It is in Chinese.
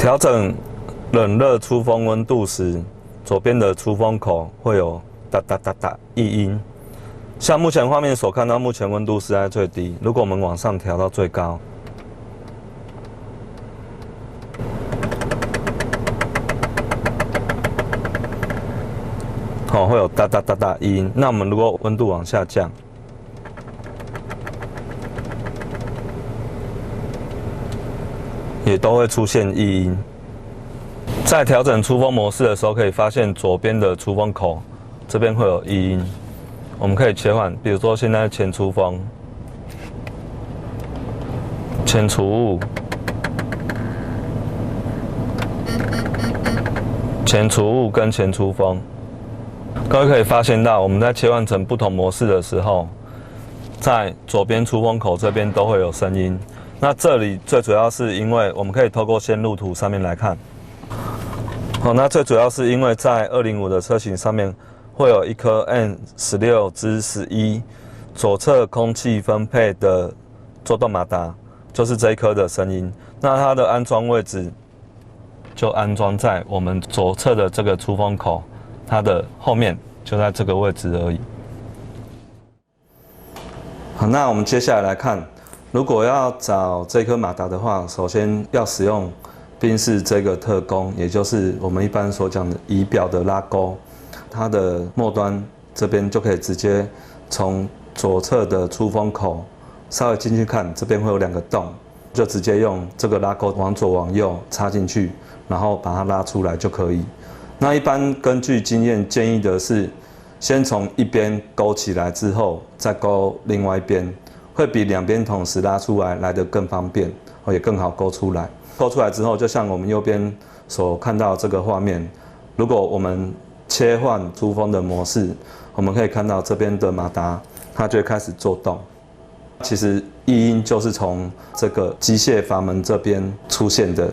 调整冷热出风温度时，左边的出风口会有哒哒哒哒异音。像目前画面所看到，目前温度是在最低。如果我们往上调到最高，会有哒哒哒哒异音。那我们如果温度往下降，也都会出现异音。在调整出风模式的时候，可以发现左边的出风口这边会有异音。我们可以切换，比如说现在前出风、前除雾、前除雾跟前出风。各位可以发现到，我们在切换成不同模式的时候，在左边出风口这边都会有声音。那这里最主要是因为我们可以透过线路图上面来看。那最主要是因为在205的车型上面会有一颗 N16之11左侧空气分配的作动马达，就是这一颗的声音。那它的安装位置就安装在我们左侧的这个出风口，它的后面就在这个位置而已。好，那我们接下来看，如果要找这颗马达的话，首先要使用宾士这个特工，也就是我们一般所讲的仪表的拉钩，它的末端这边就可以直接从左侧的出风口稍微进去看，这边会有2个洞，就直接用这个拉钩往左往右插进去，然后把它拉出来就可以。那一般根据经验建议的是，先从一边勾起来之后，再勾另外一边，会比2边同时拉出来得更方便，也更好勾出来。勾出来之后，就像我们右边所看到这个画面，如果我们切换出风的模式，我们可以看到这边的马达它就会开始做动。其实异音就是从这个机械阀门这边出现的。